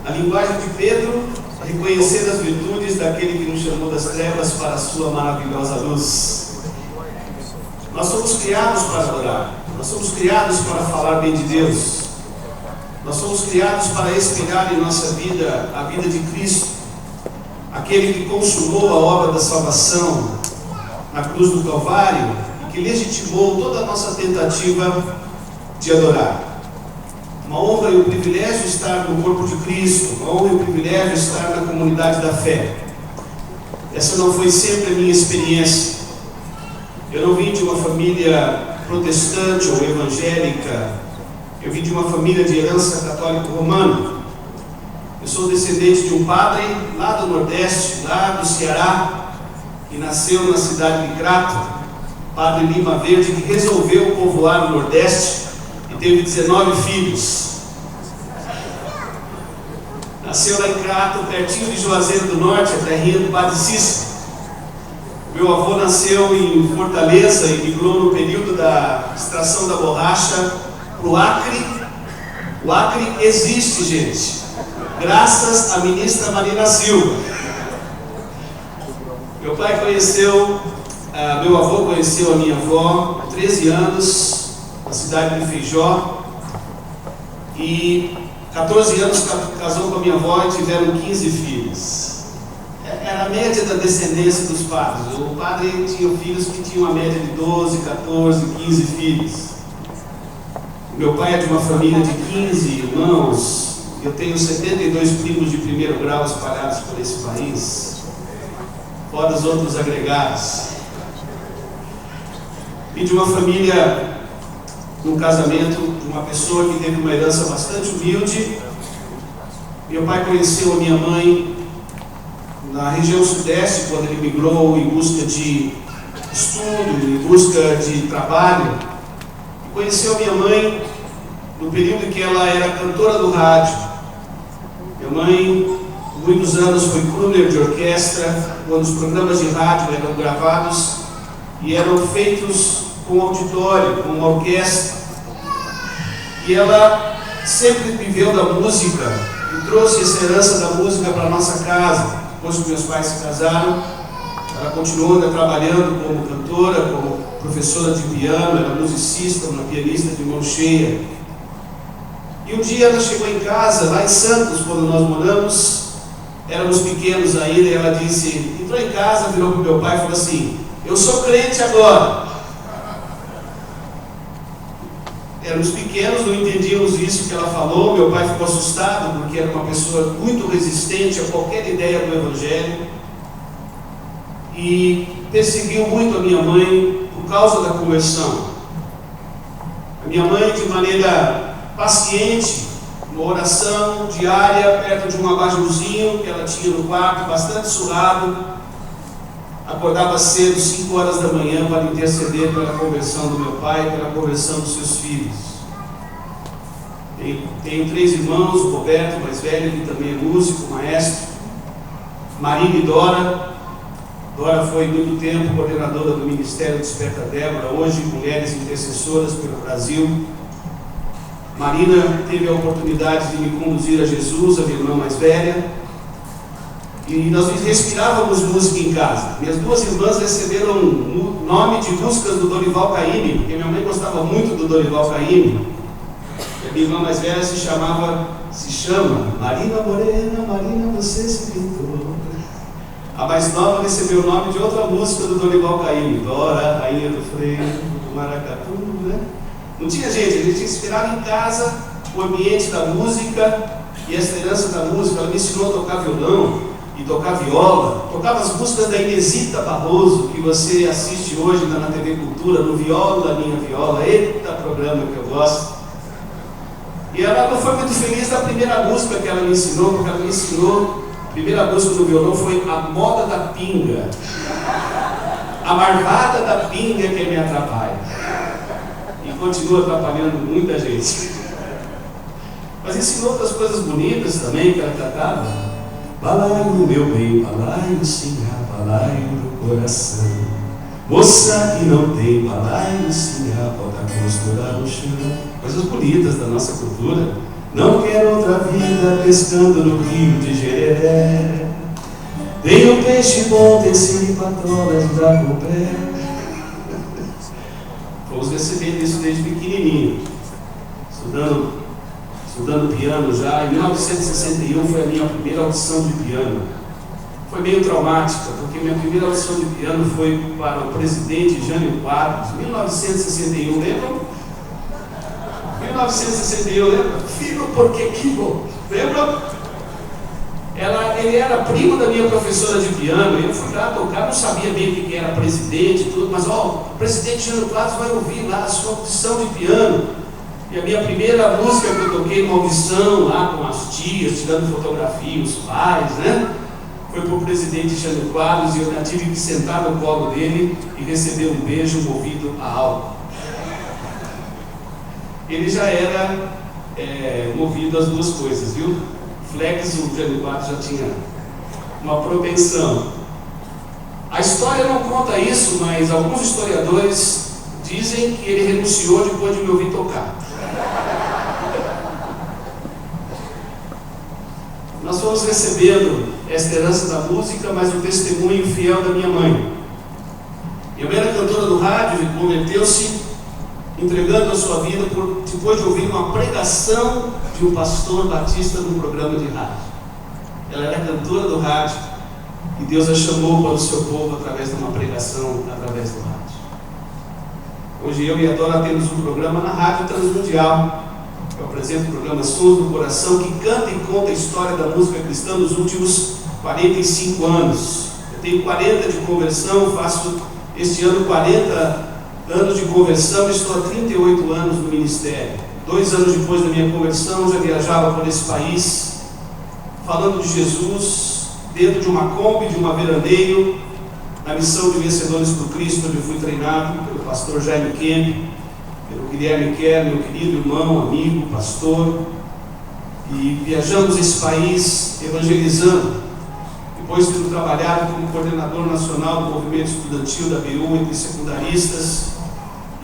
A linguagem de Pedro, reconhecer as virtudes daquele que nos chamou das trevas para a sua maravilhosa luz. Nós somos criados para adorar, nós somos criados para falar bem de Deus, nós somos criados para espelhar em nossa vida a vida de Cristo, aquele que consumou a obra da salvação na cruz do Calvário e que legitimou toda a nossa tentativa de adorar. Uma honra e um privilégio estar no corpo de Cristo, uma honra e um privilégio estar na comunidade da fé. Essa não foi sempre a minha experiência. Eu não vim de uma família protestante ou evangélica, eu vim de uma família de herança católico-romana. Eu sou descendente de um padre lá do Nordeste, lá do Ceará, que nasceu na cidade de Crato, Padre Lima Verde, que resolveu povoar o Nordeste e teve 19 filhos. Nasceu lá em Crato, pertinho de Juazeiro do Norte, a terrinha do Padre Cícero. Meu avô nasceu em Fortaleza e migrou no período da extração da borracha para o Acre. O Acre existe, gente, graças à ministra Marina Silva. Meu avô conheceu a minha avó há 13 anos, na cidade de Feijó, e 14 anos casou com a minha avó e tiveram 15 filhos. Era a média da descendência dos padres. O padre tinha filhos que tinham uma média de 12, 14, 15 filhos. Meu pai é de uma família de 15 irmãos. Eu tenho 72 primos de primeiro grau espalhados por esse país, fora os outros agregados. E de uma família, num casamento, de uma pessoa que teve uma herança bastante humilde. Meu pai conheceu a minha mãe na região sudeste, quando ele migrou em busca de estudo, em busca de trabalho. E conheceu a minha mãe no período em que ela era cantora do rádio. Minha mãe, por muitos anos, foi crooner de orquestra, quando os programas de rádio eram gravados e eram feitos com auditório, com uma orquestra. E ela sempre viveu da música e trouxe essa herança da música para a nossa casa. Depois que meus pais se casaram, ela continuou trabalhando como cantora, como professora de piano, era musicista, uma pianista de mão cheia. E um dia ela chegou em casa, lá em Santos, quando nós moramos, éramos pequenos ainda, e ela disse, entrou em casa, virou para o meu pai e falou assim: eu sou crente agora. Éramos pequenos, não entendíamos isso que ela falou. Meu pai ficou assustado, porque era uma pessoa muito resistente a qualquer ideia do Evangelho, e perseguiu muito a minha mãe por causa da conversão. A minha mãe, de maneira paciente, uma oração diária, perto de um abajurzinho que ela tinha no quarto, bastante surrado, acordava cedo, 5 horas da manhã, para interceder pela conversão do meu pai, pela conversão dos seus filhos. Tenho 3 irmãos, o Roberto, mais velho, que também é músico, maestro, Marina e Dora. Dora foi muito tempo coordenadora do Ministério Desperta Débora, hoje Mulheres Intercessoras pelo Brasil. Marina teve a oportunidade de me conduzir a Jesus, a minha irmã mais velha. E nós respirávamos música em casa. Minhas 2 irmãs receberam o nome de músicas do Dorival Caymmi, porque minha mãe gostava muito do Dorival Caymmi. A minha irmã mais velha se chama Marina Morena, Marina, você se pintou. A mais nova recebeu o nome de outra música do Dorival Caymmi, Dora, Rainha do Freio, do Maracatu, né? Não tinha gente, a gente inspirava em casa o ambiente da música e essa herança da música. Ela me ensinou a tocar violão e tocar viola, tocava as músicas da Inesita Barroso, que você assiste hoje na TV Cultura, no Viola Minha Viola. Eita, programa que eu gosto. E ela não foi muito feliz da primeira música que ela me ensinou, porque ela me ensinou, a primeira música do violão foi A Moda da Pinga, a marvada da pinga que me atrapalha, e continua atrapalhando muita gente. Mas ensinou outras coisas bonitas também que ela cantava. Balaio, meu bem, balaio, sinhá, balaio do coração. Moça que não tem balaio, sinhá, bota a costura no chão. Coisas bonitas da nossa cultura. Não quero outra vida pescando no rio de Jereré. Tenho peixe bom, tecido, patrolas da Copé. Fomos recebendo isso desde pequenininho, estudando piano já. Em 1961 foi a minha primeira audição de piano. Foi meio traumática, porque minha primeira audição de piano foi para o presidente Jânio Quadros, em 1961, lembram? 1961, lembra? Filho, por que equivocou? Lembra? Ele era primo da minha professora de piano, eu fui lá tocar, não sabia bem o que era presidente e tudo, mas o presidente Jânio Quadros vai ouvir lá a sua audição de piano. E a minha primeira música que eu toquei numa audição lá com as tias, tirando fotografia, os pais, né? Foi para o presidente Jânio Quadros e eu já tive que sentar no colo dele e receber um beijo movido a álcool. Ele já era movido às duas coisas, viu? Flex, o Jânio Quadros já tinha uma propensão. A história não conta isso, mas alguns historiadores dizem que ele renunciou depois de me ouvir tocar. Nós fomos recebendo esta herança da música, mas o testemunho fiel da minha mãe. Eu era cantora do rádio e converteu-se entregando a sua vida depois de ouvir uma pregação de um pastor batista num programa de rádio. Ela era cantora do rádio e Deus a chamou para o seu povo através de uma pregação através do rádio. Hoje eu e a Dora temos um programa na Rádio Transmundial. Eu apresento o programa Sons do Coração, que canta e conta a história da música cristã nos últimos 45 anos. Eu tenho 40 de conversão, faço este ano 40 anos de conversão, estou há 38 anos no ministério. 2 anos depois da minha conversão, já viajava por esse país, falando de Jesus, dentro de uma Kombi, de uma veraneio, na missão de Vencedores por Cristo, onde eu fui treinado pelo pastor Jaime Kemp, pelo Guilherme Kerr, meu querido irmão, amigo, pastor, e viajamos esse país evangelizando. Depois de ter trabalhado como coordenador nacional do movimento estudantil da BU entre secundaristas,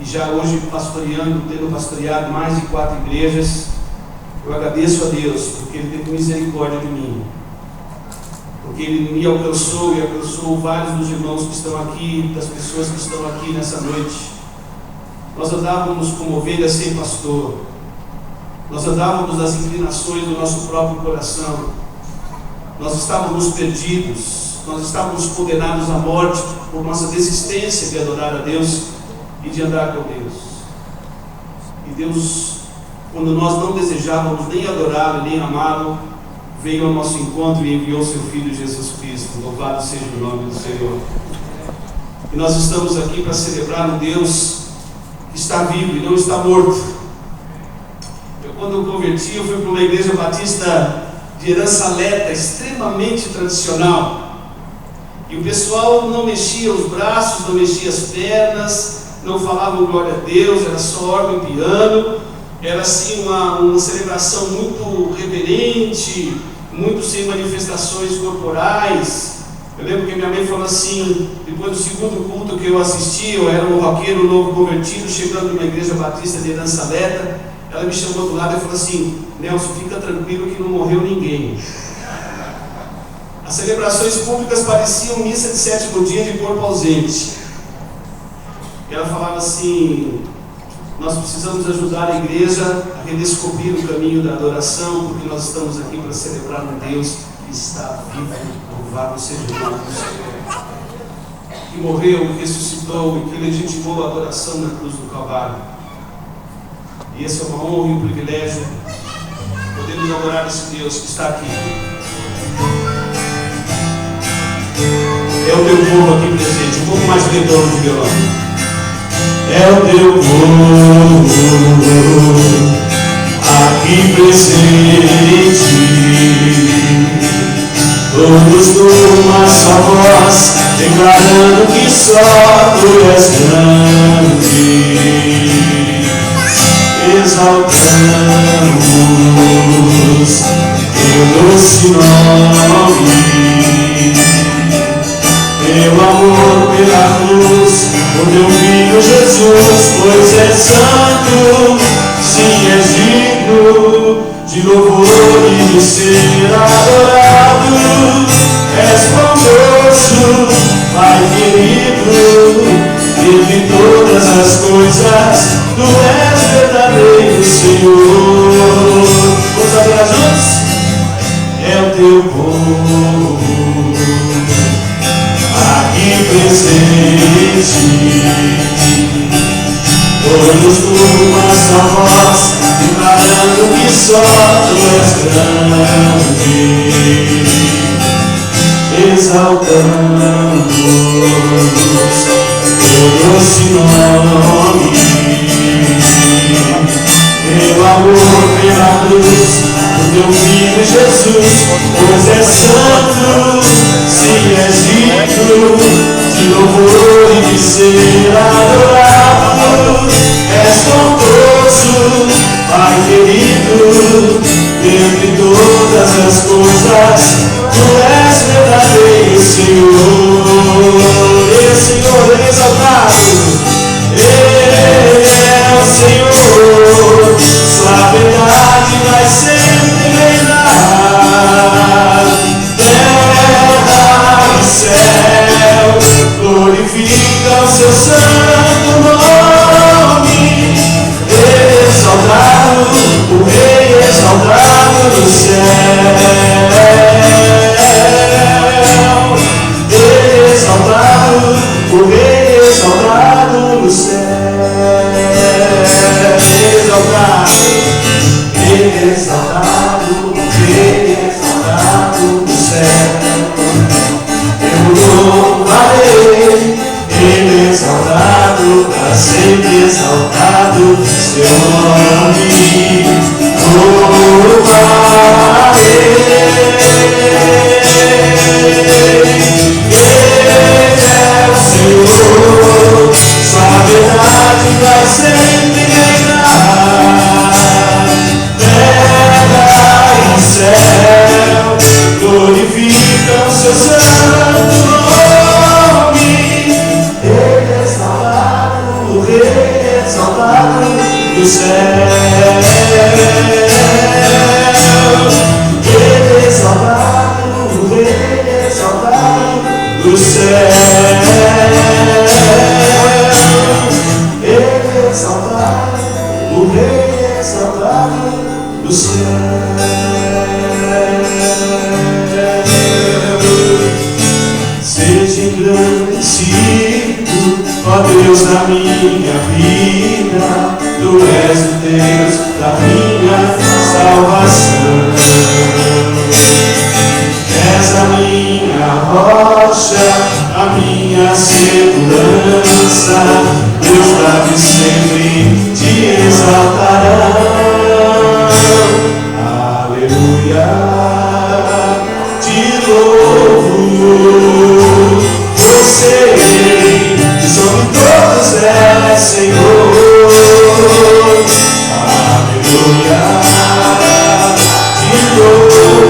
e já hoje tendo pastoreado mais de 4 igrejas, eu agradeço a Deus, porque Ele teve misericórdia de mim, porque Ele me alcançou e alcançou vários dos irmãos que estão aqui, das pessoas que estão aqui nessa noite. Nós andávamos como ovelhas sem pastor, nós andávamos nas inclinações do nosso próprio coração, nós estávamos perdidos, nós estávamos condenados à morte por nossa desistência de adorar a Deus e de andar com Deus. E Deus, quando nós não desejávamos nem adorá-lo, nem amá-lo, veio ao nosso encontro e enviou seu Filho Jesus Cristo. Louvado seja o nome do Senhor. E nós estamos aqui para celebrar um Deus que está vivo e não está morto. Quando eu converti, eu fui para uma igreja batista de herança Leta, extremamente tradicional. E o pessoal não mexia os braços, não mexia as pernas, não falavam glória a Deus, era só órgão e piano. Era assim uma celebração muito reverente, muito sem manifestações corporais. Eu lembro que minha mãe falou assim, depois do segundo culto que eu assisti, eu era um roqueiro novo convertido, chegando numa igreja batista de herança Leta. Ela me chamou do lado e falou assim: Nelson, fica tranquilo que não morreu ninguém. As celebrações públicas pareciam missa de 7º dia de corpo ausente. Ela falava assim: nós precisamos ajudar a igreja a redescobrir o caminho da adoração, porque nós estamos aqui para celebrar um Deus que está vivo. Louvado seja o nome do Senhor, que morreu, que ressuscitou e que legitimou a adoração na cruz do Calvário. E esse é uma honra e um privilégio podermos adorar esse Deus que está aqui. É o teu povo aqui presente, um pouco mais de retorno de violão. É o teu povo aqui presente, todos numa só voz, declarando que só tu és grande. Exaltamos teu doce nome, teu amor pela cruz, o teu Filho Jesus, pois és santo, sim és digno de louvor e de ser adorado. És bondoso, Pai querido, entre todas as coisas, Tu és verdadeiro Senhor. Vamos adorar juntos? É o Teu povo aqui presente, todos uma só voz, declarando que só Tu és grande, exaltamos Teu doce nome, Teu amor pela cruz do Teu Filho Jesus, pois é santo, sim, és digno de louvor e de ser adorado. És bondoso, Pai querido, entre todas as coisas, Tu és verdadeiro Senhor. E Senhor é exaltado, é o Senhor, Sua verdade vai sempre reinar. Terra e céus glorificam Seu santo nome. Exaltado, o Rei exaltado no céu. Exaltado, o Rei exaltado no céu. Exaltado, exaltado, o Rei exaltado no céu. Eu louvarei, Ele exaltado, para sempre exaltado, Seu nome. Louvarei. Senhor, Sua verdade vai sempre reinar. Terra e céu glorificam Seu santo nome. Ele é exaltado, o Rei exaltado do céu. Ele é exaltado, o Rei exaltado do céu. Exaltado, o Rei exaltado do céu. Seja engrandecido, ó Deus da minha vida, Tu és o Deus da minha salvação. És a minha rocha, a minha segurança, Deus lábios sempre Te exaltarão. Aleluia, Te louvo, eu sei que sobre todos és Senhor. Aleluia, Te louvo,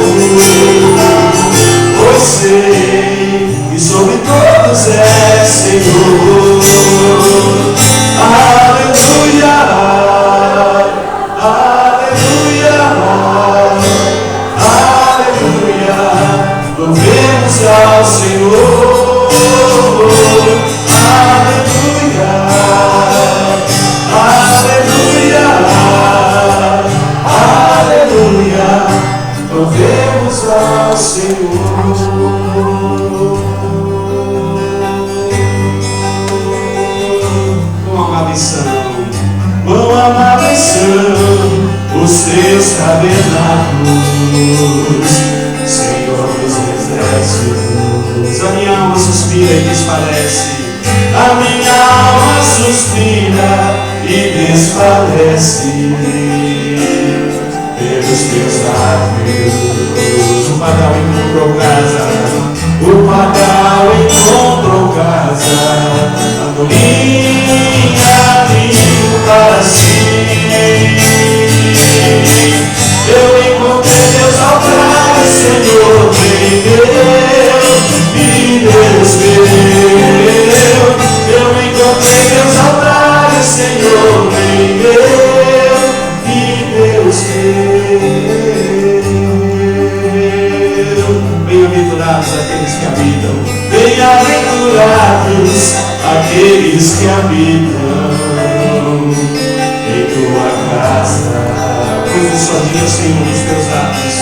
eu sei que sobre todos és Senhor. Aleluia, aleluia, aleluia, louvemos ao Senhor. Aleluia, aleluia, aleluia, louvemos ao Senhor. Quão amáveis são os Teus tabernáculos, Senhor dos exércitos. A minha alma suspira e desfalece, a minha alma suspira e desfalece pelos Teus lábios. O pardal encontrou casa, o pardal encontrou casa, andorinha para si. Eu encontrei Teus altares, Senhor, bem meu e Deus meu. Eu encontrei Teus altares, Senhor, bem meu e Deus meu. Bem-aventurados aqueles que habitam, bem-aventurados aqueles que habitam em tua casa. Pois um só dia, Senhor, nos teus atos.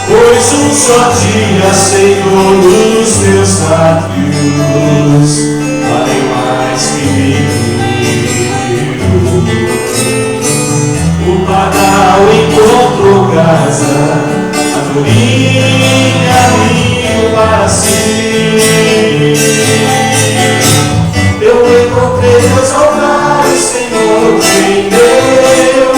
Pois um só dia, Senhor, nos teus atos valem mais que mil. O pardal encontrou casa, andorinha amigo para si. Eu encontrei teus altares, Senhor, quem deu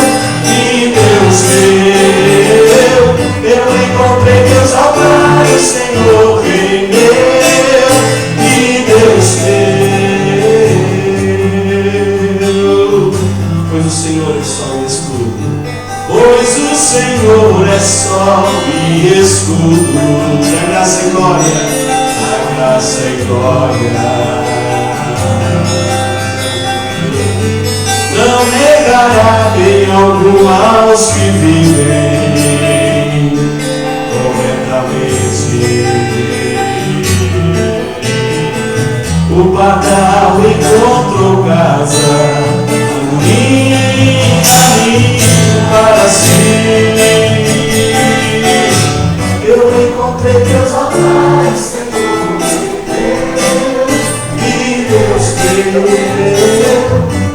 e Deus deu. Eu encontrei teus altares, Senhor, quem deu e Deus deu. Pois o Senhor é sol e escudo. Pois o Senhor é sol e escudo. Da graça e glória, da graça e glória. Não negará bem algum aos que vivem corretamente. O pardal encontrou casa, andorinha para si. Eu encontrei teus altares, Senhor, e Deus deu.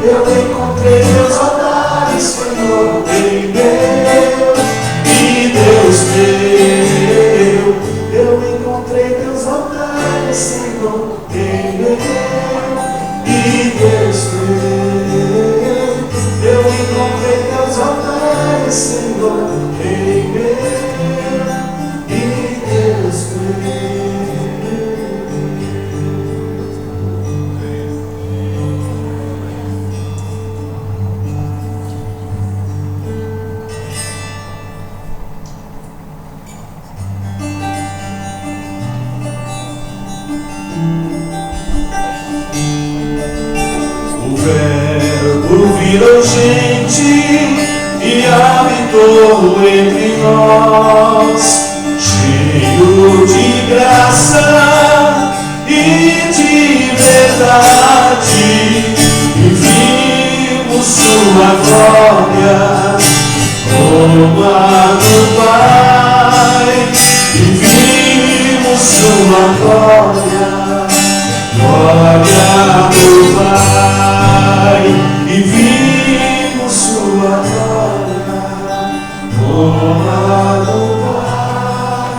Eu encontrei teus altares, Senhor, em Deus, e Deus deu. Eu encontrei teus altares, Senhor, em Deus, e Deus deu. Eu encontrei teus altares, Senhor, em Deus, e Deus deu. Virou gente e habitou entre nós, cheio de graça e de verdade, e vimos sua glória como a do Pai, e vimos sua glória, glória do Pai. E vimos sua glória, glória do Pai.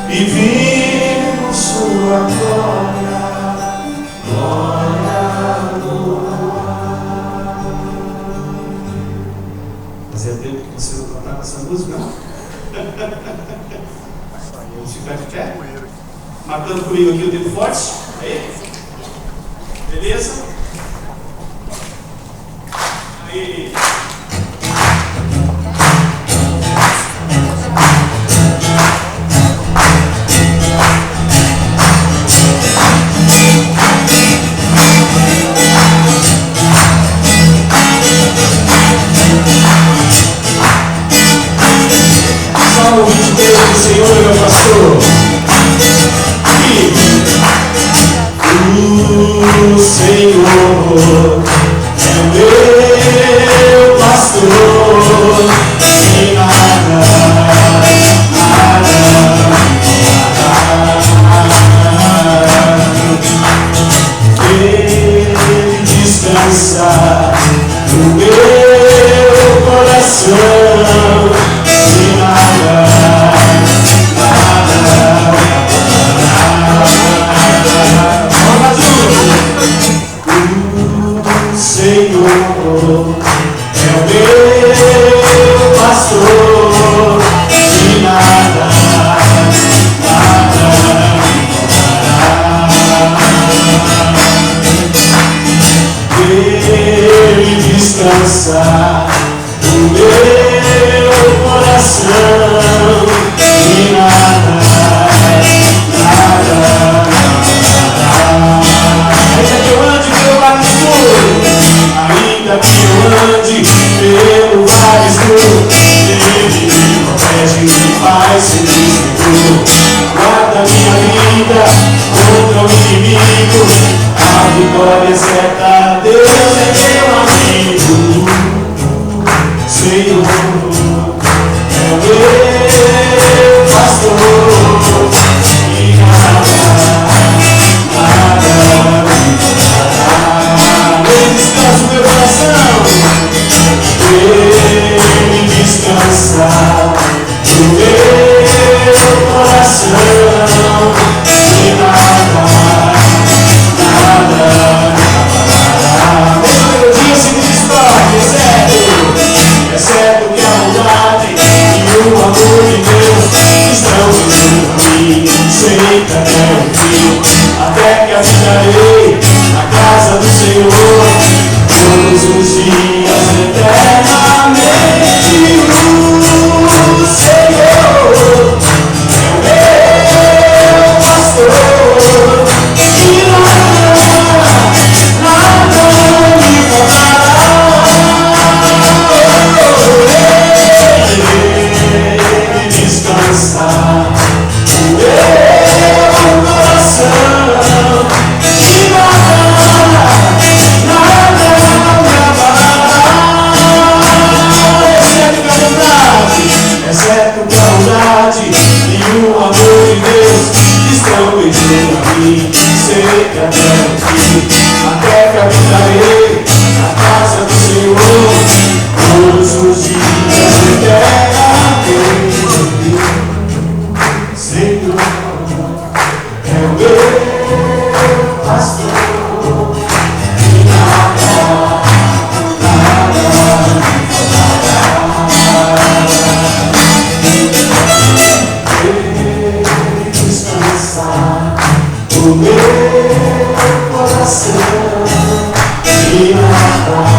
E vimos sua glória, glória do Pai. Fazia tempo que você não cantava essa música, não? Vamos ficar de pé? Marcando comigo aqui o dedo forte. Aí? Beleza? Aí. Salmo 23 do Senhor, meu pastor. O Senhor é meu pastor, e nada, Ele descansa no meu coração, e nada. Senhor é o meu pastor, e nada, Ele descansa no meu coração, e nada. Ainda que eu ande pelo vale escuro, ainda que eu ande pelo vale escuro, Ele me protege e me faz sentir seguro. guarda minha vida contra o inimigo. A vitória é certa, Deus é meu amigo. Senhor é o meu pastor, e nada me faltará. Ele descansa o meu coração, ele descansa o meu coração, e nada me faltará. Mesma melodia, segunda história, é certo que a bondade e o amor de Deus estão junto a mim, sempre até o fim, até que habitarei na casa do Senhor todos os dias eternamente. O Senhor é o meu pastor, e nada me faltará. Ele descansa o meu coração, e nada me abalará. Exceto que a bondade e o amor de Deus estão junto a mim, sempre até o fim, até que habitarei na casa do Senhor todos os dias eternamente. Senhor é o meu pastor, e nada me faltará. Ele descansa o meu coração, e nada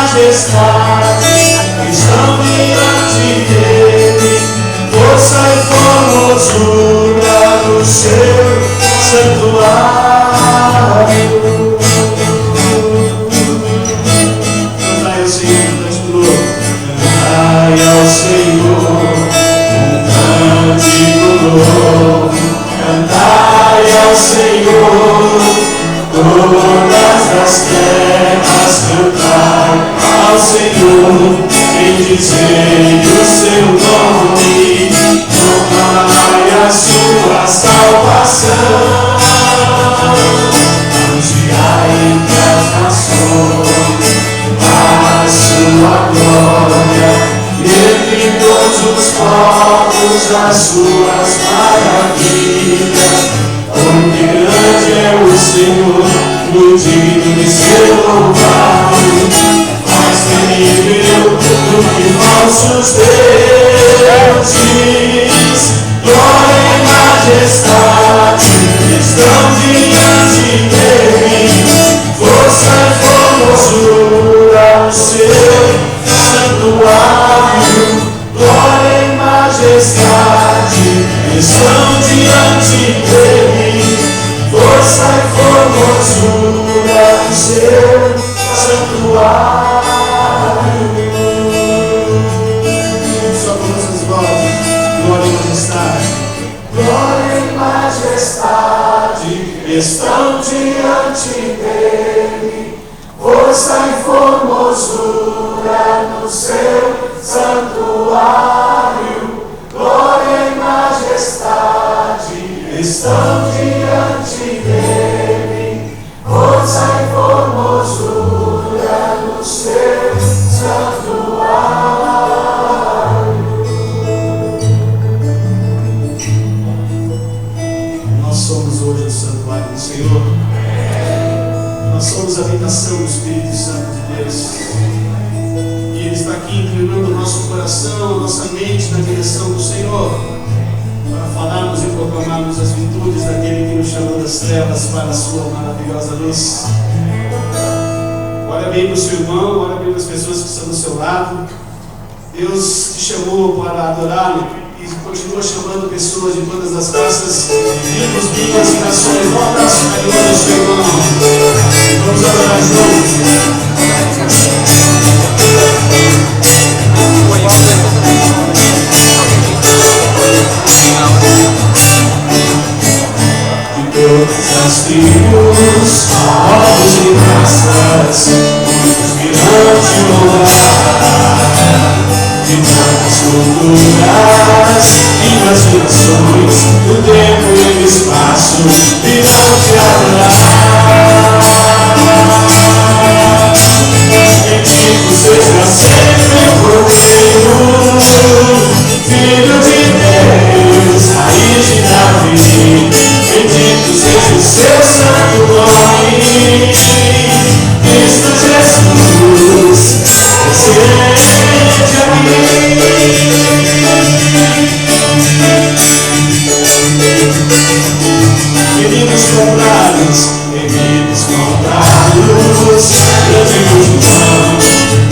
majestade estão diante dele, força santuário. Cantai ao Senhor, cante de novo. Cantai ao Senhor um cântico novo. Cantai ao Senhor todas as terras, cantai ao Senhor, bendizei o seu nome, proclamai a sua salvação, anunciai entre as nações a sua glória, e entre todos os povos as suas maravilhas. Porque grande é o Senhor, no digno de ser louvado, mais terrível do que falsos deuses. Glória e majestade estão diante dele, força e formosura o seu santuário. Glória e majestade estão diante dele, força e formosura o seu santuário. Só com nossas vozes. Glória e majestade. Glória e majestade estão diante dele, força e formosura no seu santuário. Glória e majestade estão diante dele, força e formosura no seu santuário. Nós somos hoje o santuário do Senhor. Nós somos a habitação do Espírito Santo de Deus. E Ele está aqui inclinando o nosso coração, a nossa mente na direção do Senhor, para falarmos e proclamarmos as virtudes daquele que nos chamou das trevas para a sua maravilhosa luz. Olha bem para o seu irmão, olha bem para as pessoas que estão do seu lado. Deus te chamou para adorá-lo e continua chamando pessoas de todas as raças, tribos, línguas e nações. Dá um abraço carinhoso ao seu irmão. Vamos adorar juntos. De todas as tribos, povos e raças, muitos virão te louvar. De tantas culturas, línguas e nações, do tempo e do espaço, virão te adorar. Bendito seja sempre o Cordeiro, Filho de Deus, raiz de Davi. Bendito seja o seu santo nome, Cristo Jesus, presente aqui. Meninos comprados, grande multidão,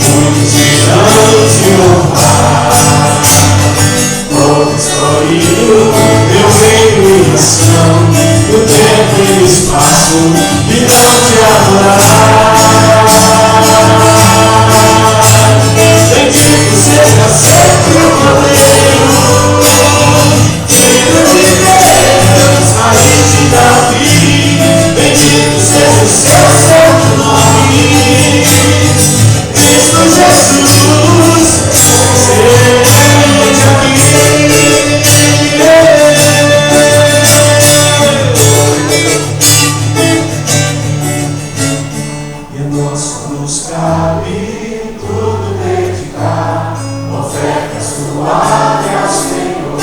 muitos virão te honrar. Povo escolhido, meu reino e nação, no tempo e no espaço, virão te adorar. Bendito seja sempre o Cordeiro, Filho de Deus, raiz de Davi. Bendito seja o seu santo nome, Cristo Jesus, presente aqui. E a nós nos cabe tudo dedicar, ofertas suaves ao Senhor.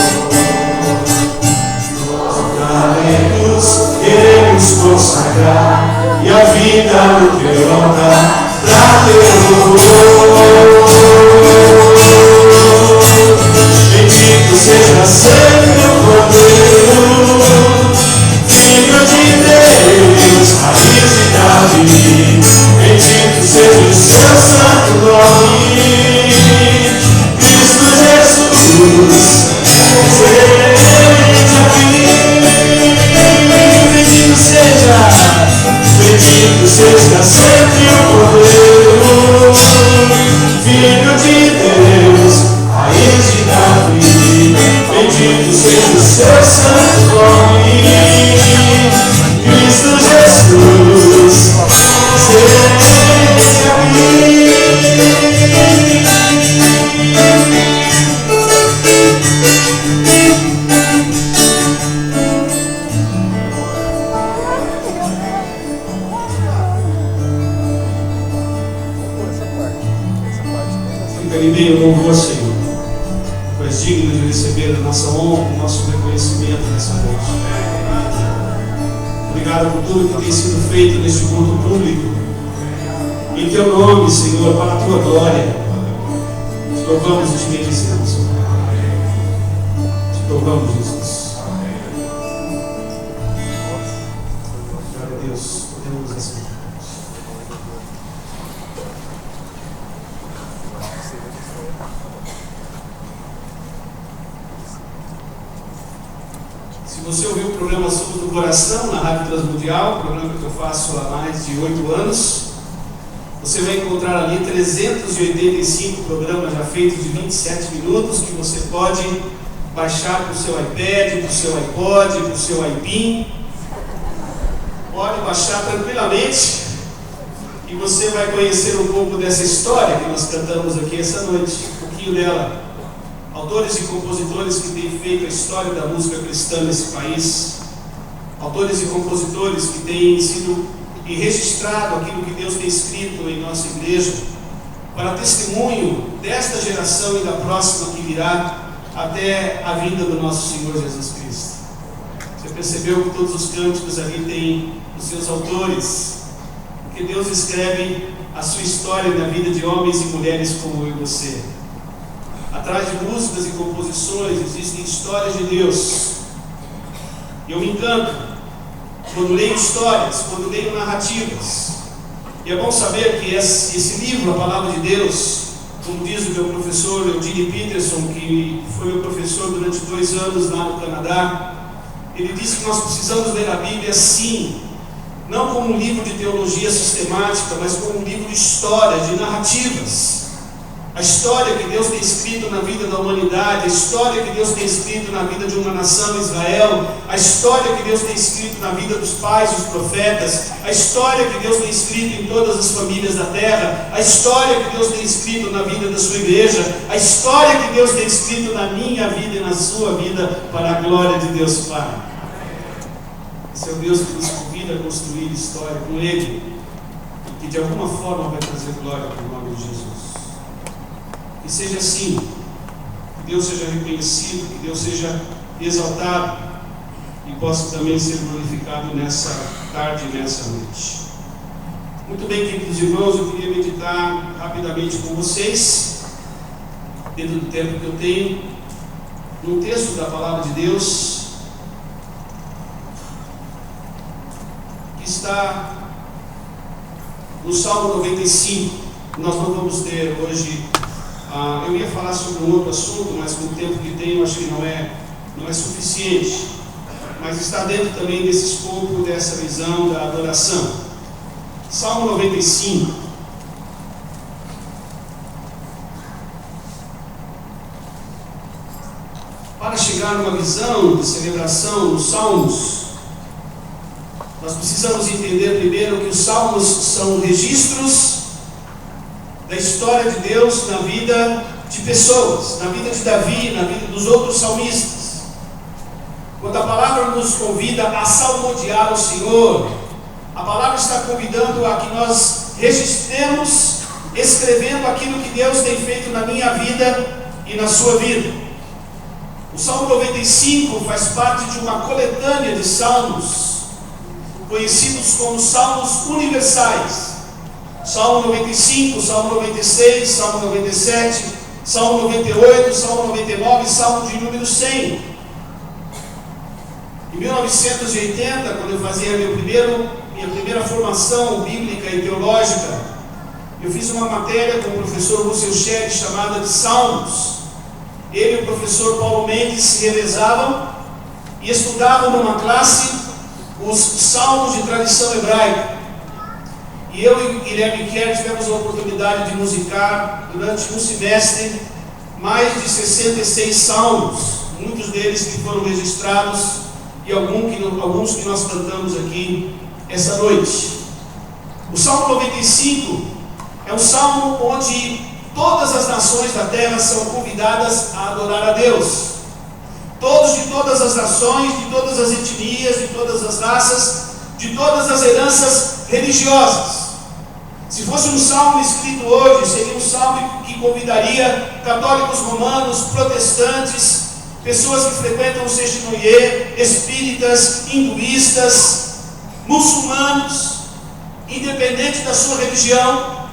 Talentos queremos consagrar, e a vida no teu altar, pra teu louvor. Bendito seja sempre o Cordeiro, Filho de Deus, raiz de Davi. Bendito seja o seu santo nome, Cristo Jesus, presente aqui. Bendito seja o seu santo nome, Cristo Jesus, sempre. Fica o louvor, Senhor. Tu és digno de receber a nossa honra, o nosso reconhecimento nessa noite. Obrigado por tudo que tem sido feito neste culto público. Em teu nome, Senhor, para a tua glória. Te louvamos e te bendizemos, Senhor. Te louvamos, Jesus. Glória a Deus. Podemos assim. Se você ouviu o programa Somos do Coração na Rádio Transmundial, programa que eu faço há mais de 8 anos, você vai encontrar ali 385 programas já feitos de 27 minutos que você pode baixar para o seu iPad, para o seu iPod, para o seu iPin. Pode baixar tranquilamente e você vai conhecer um pouco dessa história que nós cantamos aqui essa noite, um pouquinho dela. Autores e compositores que têm feito a história da música cristã nesse país, autores e compositores que têm sido e registrado aquilo que Deus tem escrito em nossa igreja, para testemunho desta geração e da próxima que virá até a vinda do nosso Senhor Jesus Cristo. Você percebeu que todos os cânticos ali têm os seus autores, porque Deus escreve a sua história na vida de homens e mulheres como eu e você. Atrás de músicas e composições existem histórias de Deus. E eu me encanto quando leio histórias, quando leio narrativas. E é bom saber que esse livro, a Palavra de Deus, como diz o meu professor Eugene Peterson, que foi meu professor durante 2 anos lá no Canadá, ele disse que nós precisamos ler a Bíblia sim, não como um livro de teologia sistemática, mas como um livro de história, de narrativas. A história que Deus tem escrito na vida da humanidade, a história que Deus tem escrito na vida de uma nação, Israel, a história que Deus tem escrito na vida dos pais, dos profetas, a história que Deus tem escrito em todas as famílias da terra, a história que Deus tem escrito na vida da sua igreja, a história que Deus tem escrito na minha vida e na sua vida, para a glória de Deus Pai. Esse é o Deus que nos convida a construir história com Ele, e que de alguma forma vai trazer glória para o nome de Jesus. Que seja assim, que Deus seja reconhecido, que Deus seja exaltado e possa também ser glorificado nessa tarde e nessa noite. Muito bem, queridos irmãos, eu queria meditar rapidamente com vocês, dentro do tempo que eu tenho, num texto da Palavra de Deus, que está no Salmo 95. Nós não vamos ter hoje. Eu ia falar sobre um outro assunto, mas com o tempo que tenho, acho que não é suficiente. Mas está dentro também desse escopo, dessa visão da adoração. Salmo 95. Para chegar numa visão de celebração nos Salmos, nós precisamos entender primeiro que os Salmos são registros da história de Deus na vida de pessoas, na vida de Davi, na vida dos outros salmistas. Quando a palavra nos convida a salmodiar o Senhor, a palavra está convidando a que nós registremos, escrevendo aquilo que Deus tem feito na minha vida e na sua vida. O Salmo 95 faz parte de uma coletânea de salmos, conhecidos como salmos universais. Salmo 95, Salmo 96, Salmo 97, Salmo 98, Salmo 99 e Salmo de número 100. Em 1980, quando eu fazia minha primeira formação bíblica e teológica, eu fiz uma matéria com o professor Russell Shedd chamada de Salmos. Ele e o professor Paulo Mendes se revezavam e estudavam numa classe os salmos de tradição hebraica. E eu e Guilherme Kerr tivemos a oportunidade de musicar durante um semestre mais de 66 salmos muitos deles que foram registrados e alguns que nós cantamos aqui essa noite. O Salmo 95 é um salmo onde todas as nações da terra são convidadas a adorar a Deus. Todos de todas as nações, de todas as etnias, de todas as raças, de todas as heranças religiosas. Se fosse um salmo escrito hoje, seria um salmo que convidaria católicos romanos, protestantes, pessoas que frequentam o Sextinoye, espíritas, hinduístas, muçulmanos, independente da sua religião,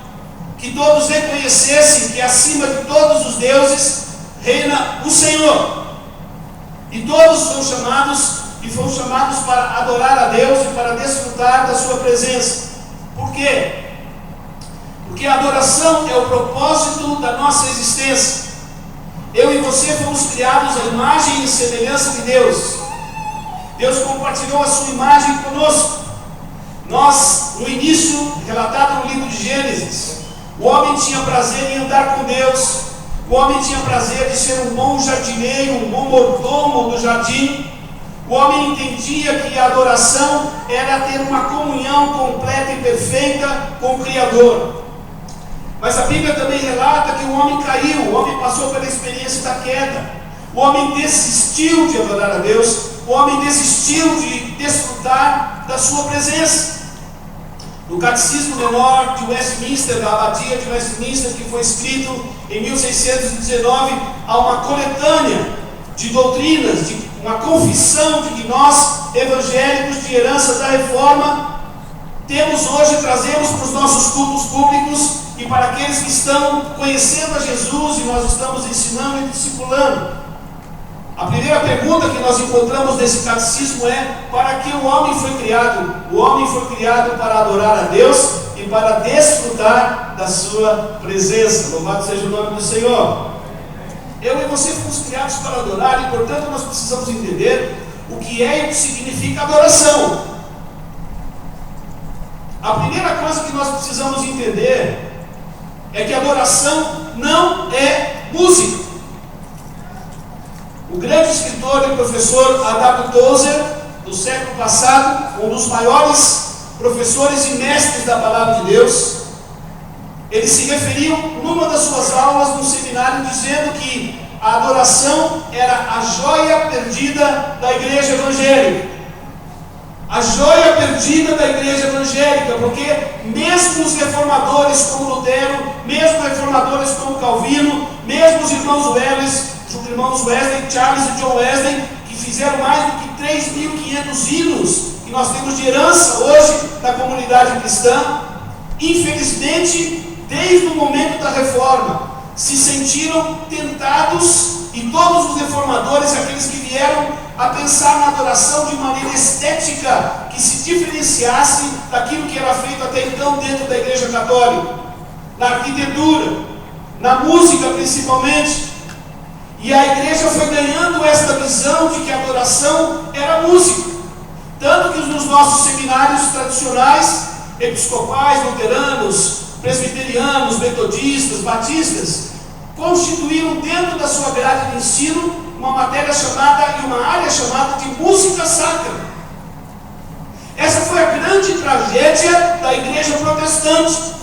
que todos reconhecessem que acima de todos os deuses reina o Senhor. E todos são chamados e foram chamados para adorar a Deus e para desfrutar da sua presença. Por quê? Porque a adoração é o propósito da nossa existência. Eu e você fomos criados à imagem e semelhança de Deus. Deus compartilhou a sua imagem conosco. Nós, no início, relatado no livro de Gênesis, o homem tinha prazer em andar com Deus. O homem tinha prazer de ser um bom jardineiro, um bom mordomo do jardim. O homem entendia que a adoração era ter uma comunhão completa e perfeita com o Criador. Mas a Bíblia também relata que o homem caiu, o homem passou pela experiência da queda. O homem desistiu de adorar a Deus, o homem desistiu de desfrutar da sua presença. No Catecismo Menor de Westminster, da Abadia de Westminster, que foi escrito em 1619, há uma coletânea de doutrinas, de uma confissão de que nós, evangélicos de herança da Reforma, trazemos para os nossos cultos públicos e para aqueles que estão conhecendo a Jesus e nós estamos ensinando e discipulando. A primeira pergunta que nós encontramos nesse catecismo é: para que o homem foi criado? O homem foi criado para adorar a Deus e para desfrutar da sua presença. Louvado seja o nome do Senhor. Eu e você fomos criados para adorar e, portanto, nós precisamos entender o que é e o que significa adoração. A primeira coisa que nós precisamos entender é que adoração não é música. O grande escritor e professor A.W. Tozer, do século passado, um dos maiores professores e mestres da Palavra de Deus, ele se referiu numa das suas aulas no seminário dizendo que a adoração era a joia perdida da igreja evangélica. A joia perdida da igreja evangélica, porque mesmo os reformadores como Lutero, mesmo reformadores como Calvino, mesmo os irmãos Wesley, Charles e John Wesley, que fizeram mais do que 3.500 hinos que nós temos de herança hoje na comunidade cristã, infelizmente, desde o momento da reforma, se sentiram tentados, e todos os reformadores, aqueles que vieram a pensar na adoração de maneira estética, que se diferenciasse daquilo que era feito até então dentro da igreja católica, na arquitetura, na música principalmente. E a igreja foi ganhando esta visão de que a adoração era música. Tanto que nos nossos seminários tradicionais, episcopais, luteranos, presbiterianos, metodistas, batistas, constituíram dentro da sua grade de ensino uma matéria chamada e uma área chamada de música sacra. Essa foi a grande tragédia da igreja protestante,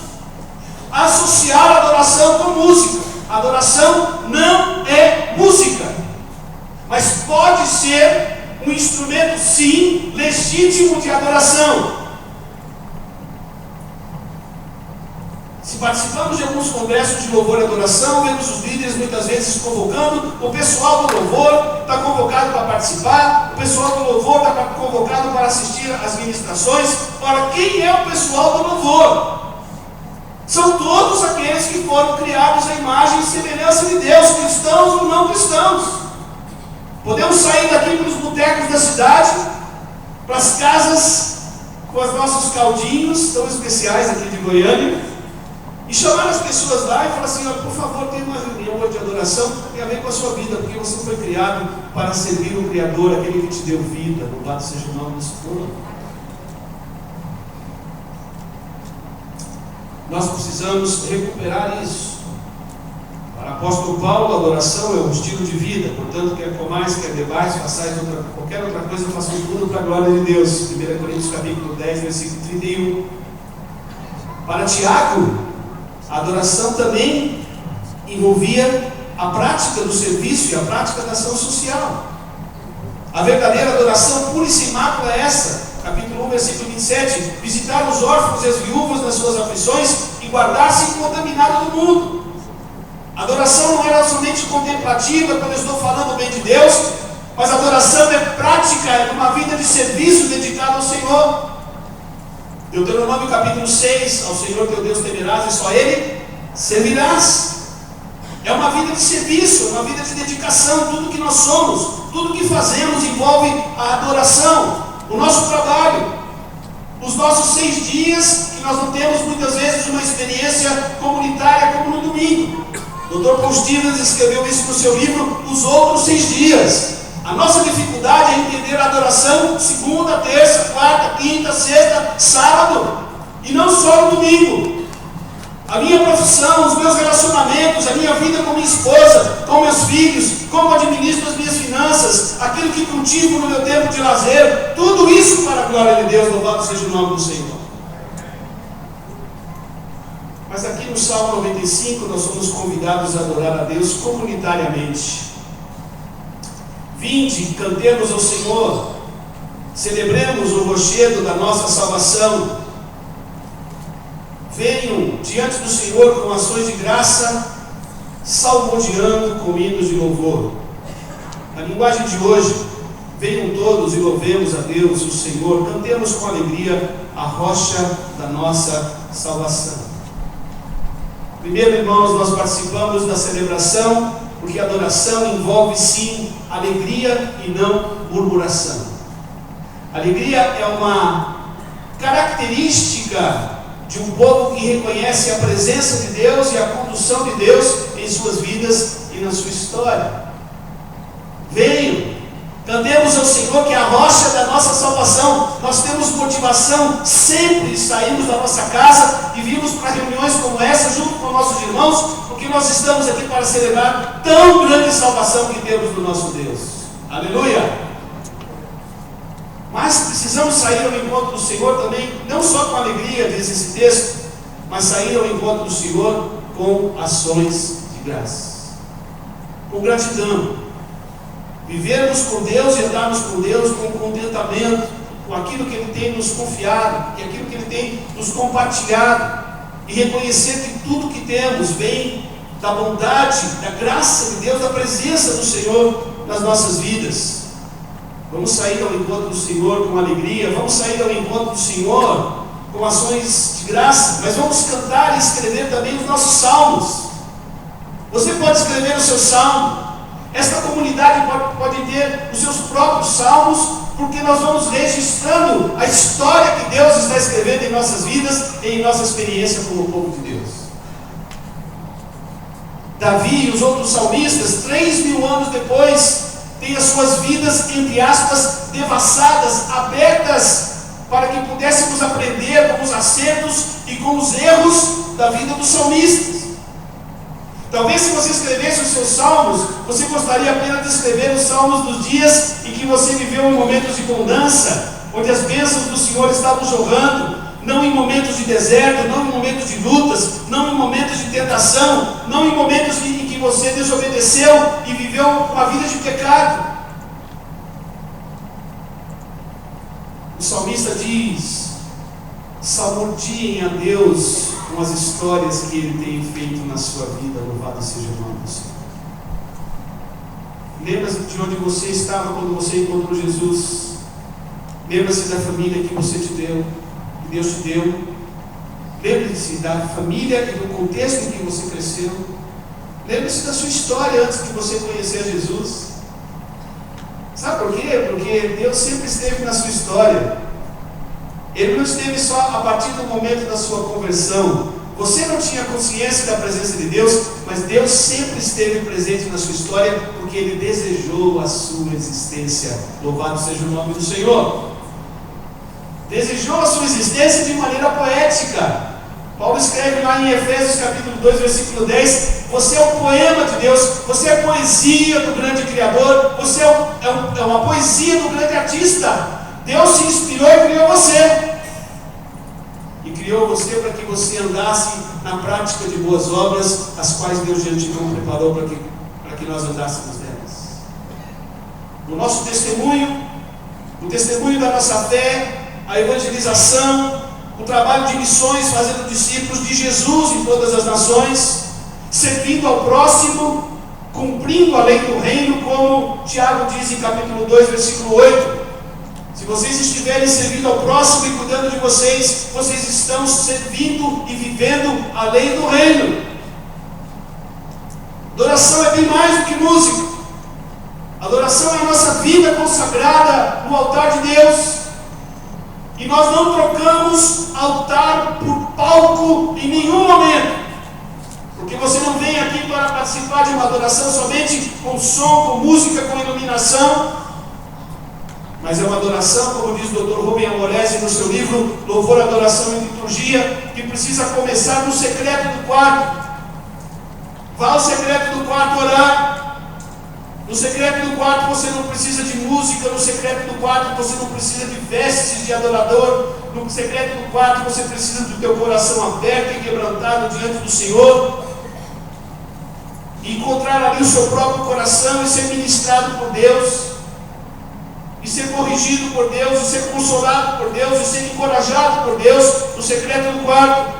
associar a adoração com música. A adoração não é música, mas pode ser um instrumento, sim, legítimo de adoração. Se participamos de alguns congressos de louvor e adoração, vemos os líderes muitas vezes convocando, o pessoal do louvor está convocado para participar, o pessoal do louvor está convocado para assistir às ministrações. Ora, quem é o pessoal do louvor? São todos aqueles que foram criados à imagem e semelhança de Deus, cristãos ou não cristãos. Podemos sair daqui para os botecos da cidade, para as casas com os nossos caldinhos tão especiais aqui de Goiânia, e chamar as pessoas lá e falar assim: ó, por favor, tem uma reunião de adoração que tem a ver com a sua vida, porque você foi criado para servir o Criador, aquele que te deu vida. Louvado seja o nome do Senhor. Nós precisamos recuperar isso. Para o apóstolo Paulo, a adoração é um estilo de vida, portanto, quer comais, quer bebais, façais qualquer outra coisa, façam tudo para a glória de Deus. 1 Coríntios capítulo 10, versículo 31. Para Tiago, a adoração também envolvia a prática do serviço e a prática da ação social. A verdadeira adoração pura e sem mácula é essa. Capítulo 1, versículo 27. Visitar os órfãos e as viúvas nas suas aflições e guardar-se incontaminado do mundo. A adoração não era somente contemplativa, quando eu estou falando bem de Deus, mas a adoração é prática, é uma vida de serviço dedicada ao Senhor. Deuteronômio capítulo 6, ao Senhor teu Deus temerás e só Ele servirás. É uma vida de serviço, é uma vida de dedicação. Tudo que nós somos, tudo que fazemos envolve a adoração. O nosso trabalho, os nossos 6 dias, que nós não temos muitas vezes uma experiência comunitária como no domingo. Dr. Paul Stevens escreveu isso no seu livro, Os Outros 6 Dias. A nossa dificuldade é entender a adoração segunda, terça, quarta, quinta, sexta, sábado, e não só no domingo. A minha profissão, os meus relacionamentos, a minha vida com minha esposa, com meus filhos, como administro as minhas finanças, aquilo que cultivo no meu tempo de lazer, tudo isso para a glória de Deus, louvado seja o nome do Senhor. Mas aqui no Salmo 95 nós somos convidados a adorar a Deus comunitariamente. Vinde, cantemos ao Senhor, celebremos o rochedo da nossa salvação. Venham diante do Senhor com ações de graça, salmodiando com hinos de louvor. Na linguagem de hoje, venham todos e louvemos a Deus, o Senhor, cantemos com alegria a rocha da nossa salvação. Primeiro, irmãos, nós participamos da celebração, porque a adoração envolve sim alegria e não murmuração. Alegria é uma característica de um povo que reconhece a presença de Deus e a condução de Deus em suas vidas e na sua história. Venham, cantemos ao Senhor, que é a rocha da nossa salvação. Nós temos motivação sempre de sairmos da nossa casa e virmos para reuniões como essa, junto com nossos irmãos, porque nós estamos aqui para celebrar tão grande salvação que temos do nosso Deus. Aleluia! Mas precisamos sair ao encontro do Senhor também, não só com alegria, diz esse texto, mas sair ao encontro do Senhor com ações de graça, com gratidão. Vivermos com Deus e andarmos com Deus com contentamento, com aquilo que Ele tem nos confiado, com aquilo que Ele tem nos compartilhado, e reconhecer que tudo que temos vem da bondade, da graça de Deus, da presença do Senhor nas nossas vidas. Vamos sair ao encontro do Senhor com alegria, vamos sair ao encontro do Senhor com ações de graça, mas vamos cantar e escrever também os nossos salmos. Você pode escrever o seu salmo, esta comunidade pode ter os seus próprios salmos, porque nós vamos registrando a história que Deus está escrevendo em nossas vidas e em nossa experiência como povo de Deus. Davi e os outros salmistas, 3.000 anos depois, têm as suas vidas, entre aspas, devassadas, abertas, para que pudéssemos aprender com os acertos e com os erros da vida dos salmistas. Talvez se você escrevesse os seus salmos, você gostaria apenas de escrever os salmos dos dias em que você viveu em momentos de bonança, onde as bênçãos do Senhor estavam jorrando, não em momentos de deserto, não em momentos de lutas, não em momentos de tentação, não em momentos em que você desobedeceu e viveu uma vida de pecado. O salmista diz: salmodiem a Deus com as histórias que Ele tem feito na sua vida, louvado seja o nome do Senhor. Lembra-se de onde você estava quando você encontrou Jesus. Lembra-se da família que você te deu, que Deus te deu. Lembre-se da família e do contexto em que você cresceu. Lembre-se da sua história antes de você conhecer Jesus. Sabe por quê? Porque Deus sempre esteve na sua história. Ele não esteve só a partir do momento da sua conversão. Você não tinha consciência da presença de Deus, mas Deus sempre esteve presente na sua história, porque Ele desejou a sua existência. Louvado seja o nome do Senhor. Desejou a sua existência de maneira poética. Paulo escreve lá em Efésios capítulo 2, versículo 10, você é um poema de Deus, você é poesia do grande Criador, você é uma poesia do grande artista. Deus se inspirou e criou você. E criou você para que você andasse na prática de boas obras, as quais Deus de antemão preparou para que nós andássemos nelas. O nosso testemunho, o testemunho da nossa fé, a evangelização, o trabalho de missões, fazendo discípulos de Jesus em todas as nações, servindo ao próximo, cumprindo a lei do reino, como Tiago diz em capítulo 2, versículo 8. Se vocês estiverem servindo ao próximo e cuidando de vocês, vocês estão servindo e vivendo a lei do reino. Adoração é bem mais do que música. Adoração é a nossa vida consagrada no altar de Deus. E nós não trocamos altar por palco em nenhum momento. Porque você não vem aqui para participar de uma adoração somente com som, com música, com iluminação. Mas é uma adoração, como diz o Dr. Rubem Amorese no seu livro Louvor, Adoração e Liturgia, que precisa começar no secreto do quarto. Vá ao secreto do quarto orar. No secreto do quarto você não precisa de música. No secreto do quarto você não precisa de vestes de adorador. No secreto do quarto você precisa do teu coração aberto e quebrantado diante do Senhor. E encontrar ali o seu próprio coração e ser ministrado por Deus. E ser corrigido por Deus, e ser consolado por Deus, e ser encorajado por Deus no secreto do quarto.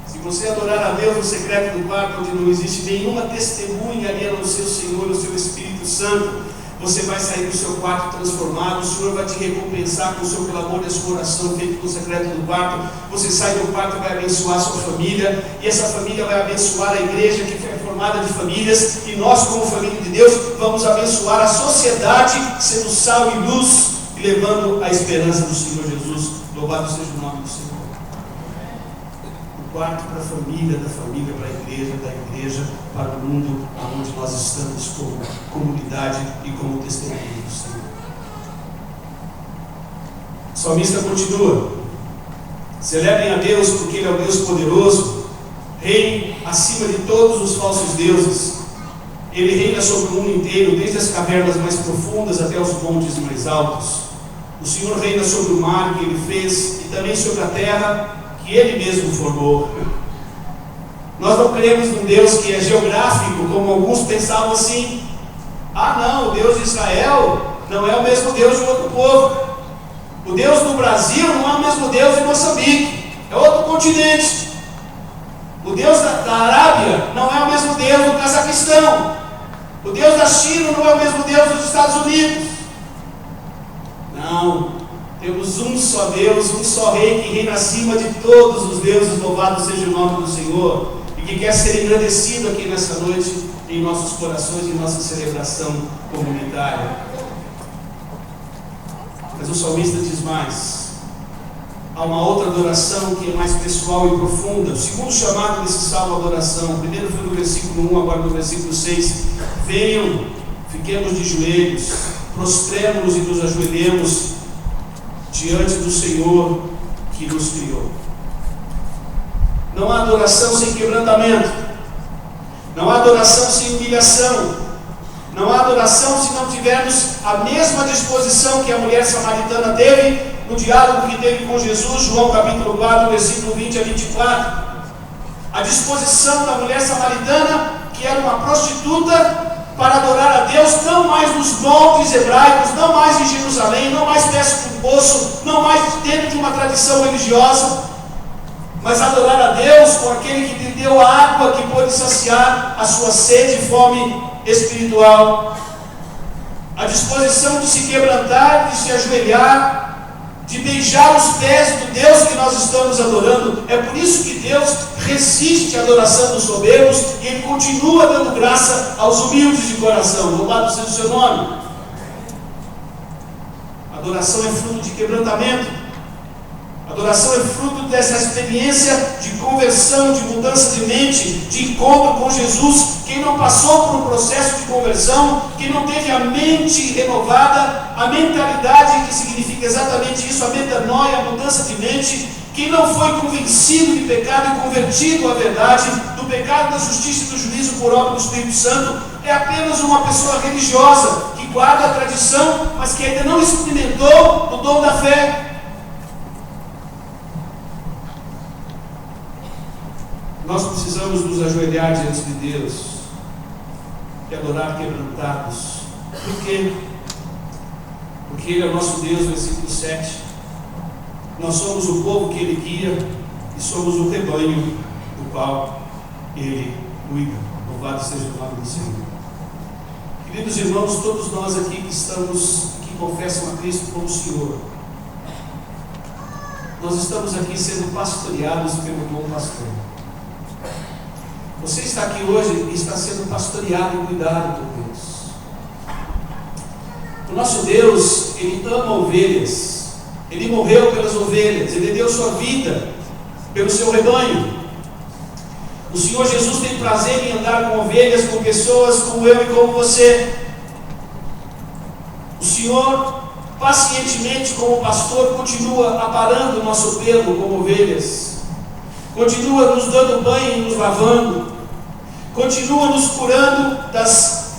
Se você adorar a Deus no secreto do quarto, onde não existe nenhuma testemunha ali no seu Senhor, no seu Espírito Santo, você vai sair do seu quarto transformado. O Senhor vai te recompensar com o seu clamor e sua oração feito no secreto do quarto. Você sai do quarto e vai abençoar a sua família, e essa família vai abençoar a igreja, que foi formada de famílias, e nós, como família de Deus, vamos abençoar a sociedade, sendo sal e luz e levando a esperança do Senhor Jesus. Louvado seja o nome do Senhor. O quarto para a família, da família para a igreja, da igreja para o mundo, onde nós estamos como comunidade e como testemunho do Senhor. O salmista continua: celebrem a Deus, porque Ele é o Deus poderoso, rei acima de todos os falsos deuses. Ele reina sobre o mundo inteiro, desde as cavernas mais profundas até os montes mais altos. O Senhor reina sobre o mar que Ele fez, e também sobre a terra que Ele mesmo formou. Nós não cremos num Deus que é geográfico, como alguns pensavam assim. Ah não, o Deus de Israel não é o mesmo Deus de outro povo. O Deus do Brasil não é o mesmo Deus de Moçambique, é outro continente. O Deus da Arábia não é o mesmo Deus do Cazaquistão. O Deus da China não é o mesmo Deus dos Estados Unidos. Não, temos um só Deus, um só Rei que reina acima de todos os deuses. Louvado seja o nome do Senhor, e que quer ser engrandecido aqui nessa noite em nossos corações, em nossa celebração comunitária. Mas o salmista diz mais. Há uma outra adoração que é mais pessoal e profunda. O segundo chamado desse salmo, adoração. Primeiro foi no versículo 1, agora no versículo 6. Venham, fiquemos de joelhos, prostremos-nos e nos ajoelhemos diante do Senhor que nos criou. Não há adoração sem quebrantamento. Não há adoração sem humilhação. Não há adoração se não tivermos a mesma disposição que a mulher samaritana teve no diálogo que teve com Jesus, João capítulo 4, versículo 20 a 24. A disposição da mulher samaritana, que era uma prostituta, para adorar a Deus, não mais nos moldes hebraicos, não mais em Jerusalém, não mais perto de um poço, não mais dentro de uma tradição religiosa, mas adorar a Deus com aquele que lhe deu a água que pôde saciar a sua sede e fome espiritual. A disposição de se quebrantar, de se ajoelhar, de beijar os pés do Deus que nós estamos adorando. É por isso que Deus resiste à adoração dos soberbos e Ele continua dando graça aos humildes de coração. Louvado seja o seu nome. Adoração é fruto de quebrantamento. Adoração é fruto dessa experiência de conversão, de mudança de mente, de encontro com Jesus. Quem não passou por um processo de conversão, quem não teve a mente renovada, a mentalidade, que significa exatamente isso, a metanoia, a mudança de mente, Quem não foi convencido de pecado e convertido à verdade, do pecado, da justiça e do juízo por obra do Espírito Santo, é apenas uma pessoa religiosa, que guarda a tradição, mas que ainda não experimentou o dom da fé. Nós precisamos nos ajoelhar diante de Deus e adorar quebrantados. Por quê? Porque Ele é o nosso Deus, versículo 7. Nós somos o povo que Ele guia e somos o rebanho do qual Ele cuida. Louvado seja o nome do Senhor. Queridos irmãos, todos nós aqui que confessam a Cristo como Senhor, nós estamos aqui sendo pastoreados pelo bom pastor. Você está aqui hoje e está sendo pastoreado e cuidado por Deus. O nosso Deus, Ele ama ovelhas. Ele morreu pelas ovelhas. Ele deu sua vida pelo seu rebanho. O Senhor Jesus tem prazer em andar com ovelhas, com pessoas como eu e como você. O Senhor, pacientemente como pastor, continua aparando o nosso pelo como ovelhas. Continua nos dando banho e nos lavando. Continua nos curando das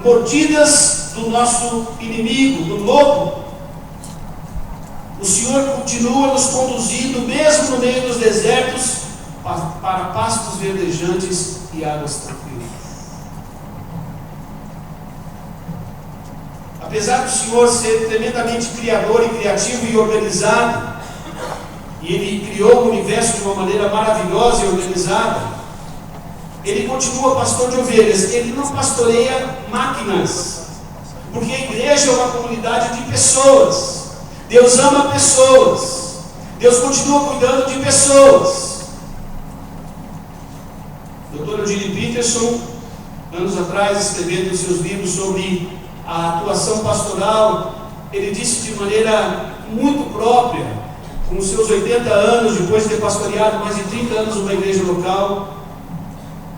mordidas do nosso inimigo, do lobo. O Senhor continua nos conduzindo, mesmo no meio dos desertos, para pastos verdejantes e águas tranquilas. Apesar do Senhor ser tremendamente criador e criativo e organizado, e Ele criou o universo de uma maneira maravilhosa e organizada, Ele continua pastor de ovelhas. Ele não pastoreia máquinas, porque a igreja é uma comunidade de pessoas. Deus ama pessoas. Deus continua cuidando de pessoas. Dr. Eugene Peterson, anos atrás, escrevendo seus livros sobre a atuação pastoral, ele disse de maneira muito própria, com os seus 80 anos, depois de ter pastoreado mais de 30 anos numa igreja local,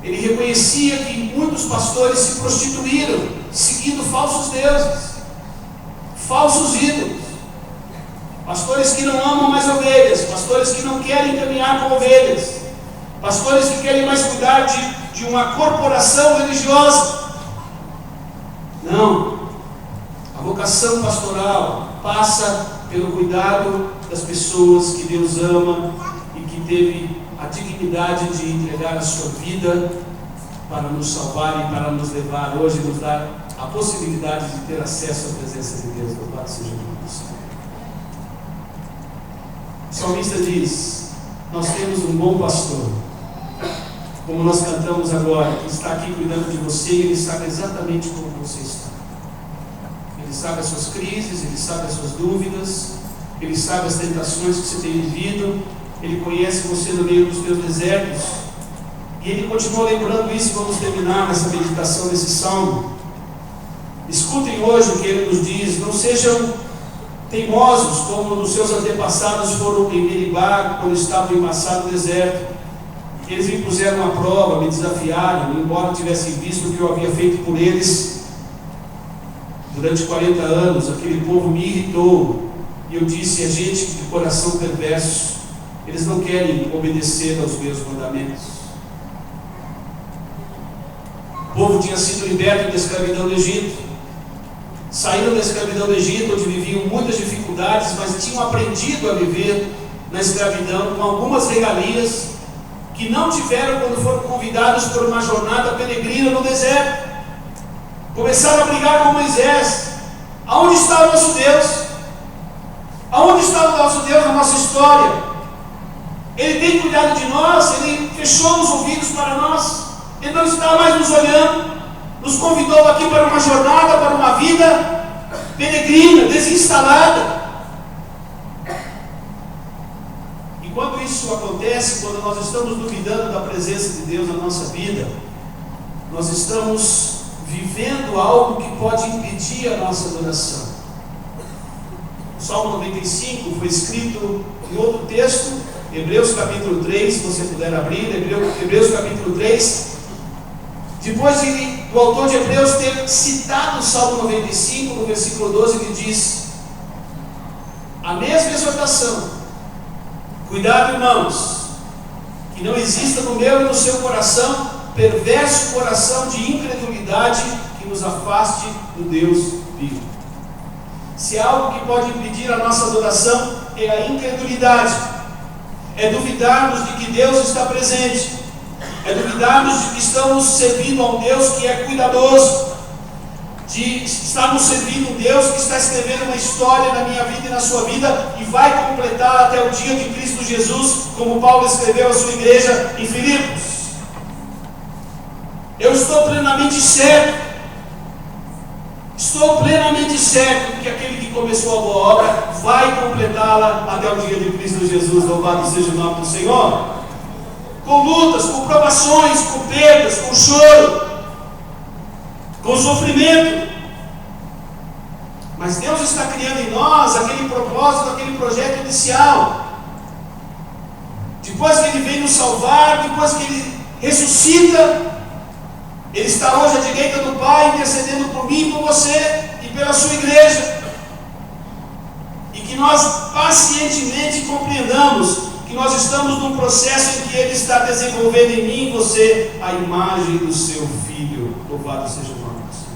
ele reconhecia que muitos pastores se prostituíram, seguindo falsos deuses, falsos ídolos. Pastores que não amam mais ovelhas, pastores que não querem caminhar com ovelhas, pastores que querem mais cuidar de uma corporação religiosa. Não. A vocação pastoral passa pelo cuidado das pessoas que Deus ama e que teve a dignidade de entregar a sua vida para nos salvar e para nos levar hoje, nos dar a possibilidade de ter acesso à presença de Deus. Louvado seja o nome do Senhor. O salmista diz: nós temos um bom pastor, como nós cantamos agora, que está aqui cuidando de você, e Ele sabe exatamente como você está. Ele sabe as suas crises, Ele sabe as suas dúvidas, Ele sabe as tentações que você tem vivido, Ele conhece você no meio dos teus desertos, e Ele continua lembrando isso. Vamos terminar nessa meditação desse salmo. Escutem hoje o que Ele nos diz: não sejam teimosos como os seus antepassados foram em Meribá, quando estavam em Massá no deserto. Eles me puseram à prova, me desafiaram, embora tivessem visto o que eu havia feito por eles durante 40 anos. Aquele povo me irritou, e eu disse: é gente de coração perverso, eles não querem obedecer aos meus mandamentos. O povo tinha sido liberto da escravidão do Egito, saíram da escravidão do Egito, onde viviam muitas dificuldades, mas tinham aprendido a viver na escravidão com algumas regalias que não tiveram quando foram convidados por uma jornada peregrina no deserto. Começaram a brigar com Moisés: aonde está o nosso Deus? Aonde está o nosso Deus na nossa história? Ele tem cuidado de nós, Ele fechou os ouvidos para nós, Ele não está mais nos olhando, nos convidou aqui para uma jornada, para uma vida peregrina, desinstalada. E quando isso acontece, quando nós estamos duvidando da presença de Deus na nossa vida, nós estamos vivendo algo que pode impedir a nossa adoração. O Salmo 95 foi escrito em outro texto, Hebreus capítulo 3, se você puder abrir, Hebreus capítulo 3, depois do autor de Hebreus ter citado o Salmo 95, no versículo 12, ele diz a mesma exortação: Cuidado, irmãos, que não exista no meu e no seu coração perverso coração de incredulidade que nos afaste do Deus vivo. Se há algo que pode impedir a nossa adoração, é a incredulidade, é duvidarmos de que Deus está presente, é duvidarmos de que estamos servindo a um Deus que é cuidadoso, de estarmos servindo um Deus que está escrevendo uma história na minha vida e na sua vida e vai completá-la até o dia de Cristo Jesus, como Paulo escreveu à sua igreja em Filipos. Eu estou plenamente certo que aquele que começou a boa obra vai completá-la até o dia de Cristo Jesus. Louvado seja o nome do Senhor. Com lutas, com provações, com perdas, com choro, com sofrimento, mas Deus está criando em nós aquele propósito, aquele projeto inicial. Depois que Ele vem nos salvar, depois que Ele ressuscita, Ele está hoje à direita do Pai, intercedendo por mim, por você e pela sua igreja. E que nós pacientemente compreendamos que nós estamos num processo em que Ele está desenvolvendo em mim e em você a imagem do seu Filho. Louvado seja o nome do Senhor.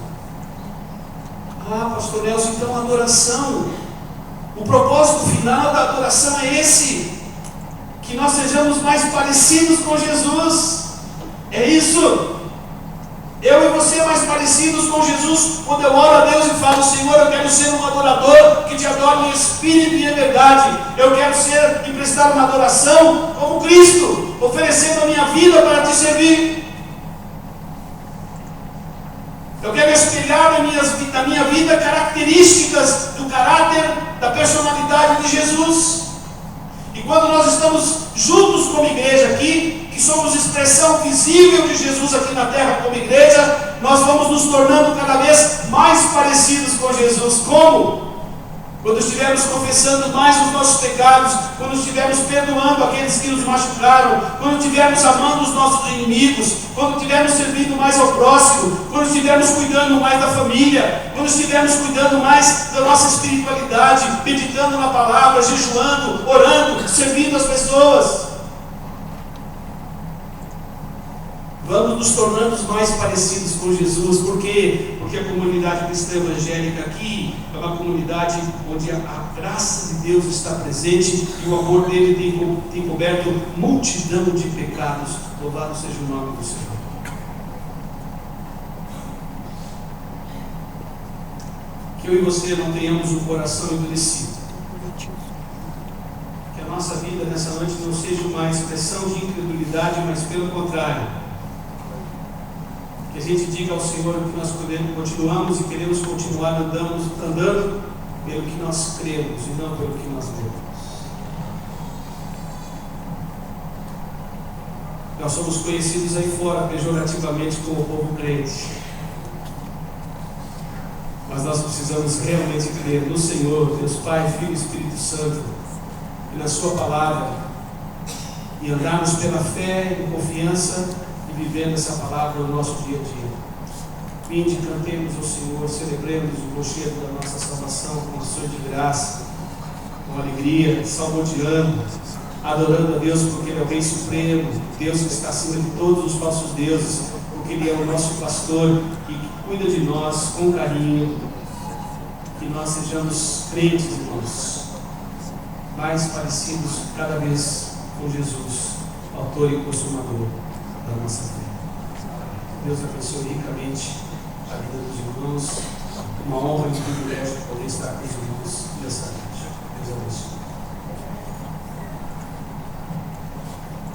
Ah, pastor Nelson, então a adoração, o propósito final da adoração é esse, que nós sejamos mais parecidos com Jesus. É isso. Eu e você mais parecidos com Jesus, quando eu oro a Deus e falo: Senhor, eu quero ser um adorador que te adore em espírito e em verdade. Eu quero ser e prestar uma adoração como Cristo, oferecendo a minha vida para te servir. Eu quero espelhar na minha vida características do caráter, da personalidade de Jesus. E quando nós estamos juntos como igreja aqui, que somos expressão visível de Jesus aqui na terra como igreja, nós vamos nos tornando cada vez mais parecidos com Jesus. Como? Quando estivermos confessando mais os nossos pecados, quando estivermos perdoando aqueles que nos machucaram, quando estivermos amando os nossos inimigos, quando estivermos servindo mais ao próximo, quando estivermos cuidando mais da família, quando estivermos cuidando mais da nossa espiritualidade, meditando na palavra, jejuando, orando, servindo as pessoas. Vamos nos tornando mais parecidos com Jesus. Por quê? Porque a comunidade cristã evangélica aqui é uma comunidade onde a graça de Deus está presente e o amor dele tem coberto multidão de pecados. Louvado seja o nome do Senhor. Que eu e você não tenhamos um coração endurecido. Que a nossa vida nessa noite não seja uma expressão de incredulidade, mas pelo contrário, que a gente diga ao Senhor que nós continuamos e queremos continuar andando pelo que nós cremos e não pelo que nós vemos. Nós somos conhecidos aí fora pejorativamente como povo crente, mas nós precisamos realmente crer no Senhor, Deus Pai, Filho e Espírito Santo, e na Sua palavra, e andarmos pela fé e confiança, vivendo essa palavra no nosso dia a dia. Vinde, cantemos ao Senhor, celebremos o concerto da nossa salvação com ações de graça, com alegria, salmodiando, adorando a Deus porque Ele é o Rei Supremo, Deus que está acima de todos os falsos deuses, porque Ele é o nosso pastor e que cuida de nós com carinho. Que nós sejamos crentes, irmãos, mais parecidos cada vez com Jesus, autor e consumador da nossa fé. Deus abençoe ricamente a vida dos irmãos. Uma honra e um privilégio poder estar com os irmãos nessa noite. Deus abençoe.